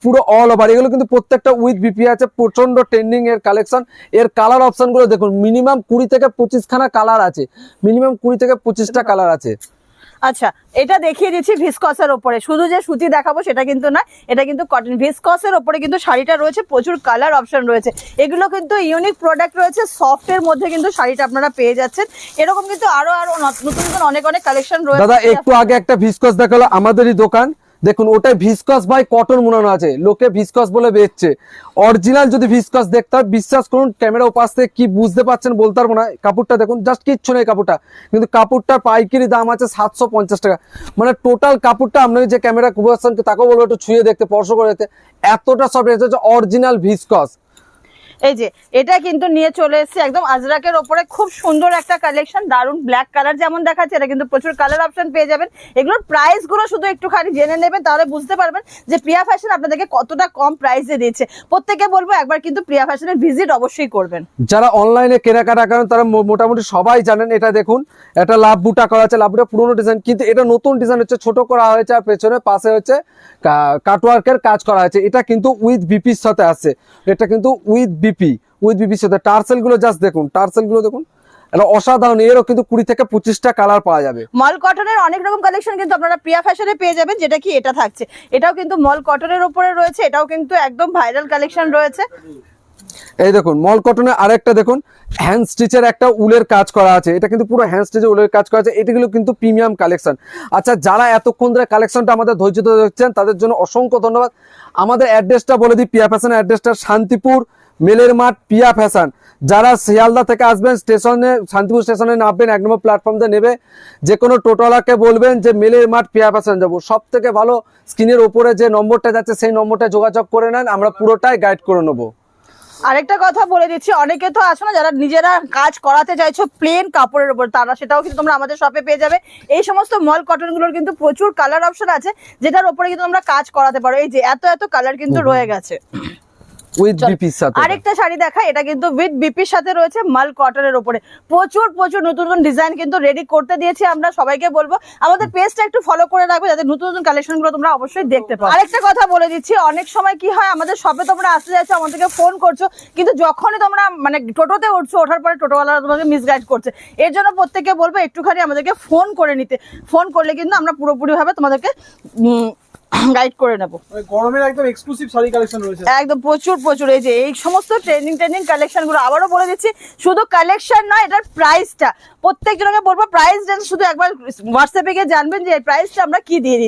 পুরো all over এগুলো কিন্তু প্রত্যেকটা উইথ বিপি আছে, প্রচন্ড ট্রেন্ডিং এর কালেকশন। এর কালার অপশন গুলো দেখুন, মিনিমাম 20 থেকে 25 খানা কালার আছে, মিনিমাম 20 থেকে 25টা কালার আছে। আচ্ছা, এটা দেখিয়ে দিচ্ছি ভিসকসের উপরে, শুধু যে সুতি দেখাবো সেটা কিন্তু না, এটা কিন্তু কটন ভিসকসের উপরে কিন্তু শাড়িটা রয়েছে, প্রচুর কালার অপশন রয়েছে। এগুলো কিন্তু ইউনিক প্রোডাক্ট রয়েছে, সফট এর মধ্যে কিন্তু শাড়িটা আপনারা পেয়ে যাচ্ছেন। এরকম কিন্তু আরো নতুন নতুন অনেক অনেক কালেকশন রয়েছে। দাদা একটু আগে একটা ভিসকস দেখালো আমাদেরই দোকান, দেখুন ওটাই ভিসকস বাই কটন মোড়ানো আছে, লোকে ভিসকস বলে বেচছে। অরিজিনাল যদি ভিসকস দেখতে হয়, বিশ্বাস করুন ক্যামেরা উপাস থেকে কি বুঝতে পারছেন বলতে পারবো না। কাপড়টা দেখুন, জাস্ট কিচ্ছু নেই কাপড়টা, কিন্তু কাপড়টার পাইকারি দাম আছে 750 টাকা। মানে টোটাল কাপড়টা আপনি যে ক্যামেরা কুবাচ্ছেন তাকেও বলবো একটু ছুঁয়ে দেখতে, স্পর্শ করে দেখতে, এতটা সফট। এটা হচ্ছে অরিজিনাল ভিসকস। এই যে এটা কিন্তু নিয়ে চলে এসেছে একদম আজরাকের ওপরে, খুব সুন্দর একটা কালেকশন, দারুন ব্ল্যাক কালার যেমন দেখাচ্ছে, এটা কিন্তু প্রচুর কালার অপশন পেয়ে যাবেন। এগুলোর প্রাইস গুলো শুধু একটুখানি জেনে নেবেন, তাহলে বুঝতে পারবেন যে প্রিয়া ফ্যাশন আপনাদেরকে কতটা কম প্রাইসে দিচ্ছে। প্রত্যেকে বলবো একবার কিন্তু প্রিয়া ফ্যাশনের ভিজিট অবশ্যই করবেন। যারা অনলাইনে কেনাকাটা করেন তারা মোটামুটি সবাই জানেন। এটা দেখুন, এটা লাভ বুটা করা আছে, লাভ বুটা পুরোনো ডিজাইন, কিন্তু এটা নতুন ডিজাইন হচ্ছে, ছোট করা হয়েছে, আর পেছনে পাশে হচ্ছে কাটওয়ার্কের কাজ করা হয়েছে। এটা কিন্তু উইথ বিপির সাথে আছে, এটা কিন্তু উইথ বিপির সাথে। টার্সেল গুলো জাস্ট দেখুন, টার্সেল গুলো দেখুন, এটা অসাধারণ। এরও কিন্তু 20 থেকে 25টা কালার পাওয়া যাবে। মল কটনের অনেক রকম কালেকশন কিন্তু আপনারা প্রিয়া ফ্যাশনে পেয়ে যাবেন, যেটা কি এটা থাকছে, এটাও কিন্তু মল কটনের উপরে রয়েছে, এটাও কিন্তু একদম ভাইরাল কালেকশন রয়েছে। এই দেখুন মল কটনের আরেকটা দেখুন, হ্যান্ড স্টিচের একটা উলের কাজ করা আছে, এটা কিন্তু পুরো হ্যান্ড স্টিচের উলের কাজ করা আছে। এটাগুলো কিন্তু প্রিমিয়াম কালেকশন। আচ্ছা, যারা এতক্ষণ ধরে কালেকশনটা আমাদের ধৈর্য ধরে দেখছেন তাদের জন্য অসংখ্য ধন্যবাদ। আমাদের অ্যাড্রেসটা বলে দিই, প্রিয়া ফ্যাশনের অ্যাড্রেসটা শান্তিপুর মেলের মাঠ, প্রিয়া ফ্যাশন। যারা শিয়ালদা থেকে আসবেন স্টেশনে, শান্তিপুর স্টেশনে নামবেন, 1 নম্বর প্ল্যাটফর্ম দিয়ে নেবে, যে কোনো টোটোওয়ালাকে বলবেন যে মেলের মাঠ প্রিয়া ফ্যাশন যাবো। সব থেকে ভালো স্ক্রিনের উপরে যে নম্বরটা যাচ্ছে সেই নম্বরটা যোগাযোগ করে নেন, আমরা পুরোটাই গাইড করে নেবো। আরেকটা কথা বলে দিচ্ছি, অনেকে তো আছে না যারা নিজেরা কাজ করাতে চাইছো প্লেন কাপড়ের উপর, তারা সেটাও কিন্তু তোমরা আমাদের শপে পেয়ে যাবে। এই সমস্ত মল কটন গুলোর কিন্তু প্রচুর কালার অপশন আছে, যেটার উপরে কিন্তু তোমরা কাজ করাতে পারো। এই যে এত এত কালার কিন্তু রয়ে গেছে উইথ বিপির সাথে। আরেকটা শাড়ি দেখা, এটা কিন্তু উইথ বিপির সাথে রয়েছে, মাল কটনের উপরে প্রচুর প্রচুর নতুন নতুন ডিজাইন কিন্তু রেডি করতে দিয়েছি আমরা। সবাইকে বলবো আমাদের পেজটা একটু ফলো করে রাখবে, যাতে নতুন নতুন কালেকশন গুলো তোমরা অবশ্যই দেখতে পাও। আরেকটা কথা বলে দিচ্ছি, অনেক সময় কি হয় আমাদের শপে তোমরা আসতে যাচ্ছ, আমাদেরকে ফোন করছো, কিন্তু যখনই তোমরা মানে টোটোতে উঠছো, ওঠার পরে টোটোওয়ালারা তোমাকে মিসগাইড করছে। এর জন্য প্রত্যেককে বলবো একটুখানি আমাদেরকে ফোন করে নিতে, ফোন করলে কিন্তু আমরা পুরোপুরি ভাবে তোমাদেরকে গাইড করে নেবো। গরমের একদম এক্সক্লুসিভ শাড়ি কালেকশন রয়েছে একদম প্রচুর প্রচুর। এই যে এই সমস্ত ট্রেন্ডিং কালেকশন গুলো আবারও বলে দিচ্ছি, শুধু কালেকশন নয়, এটার প্রাইসটা প্রত্যেকজনকে বলবো, প্রাইস শুধু একবার হোয়াটসঅ্যাপে গিয়ে জানবেন যে এই প্রাইসটা আমরা কি দিয়ে দিচ্ছি।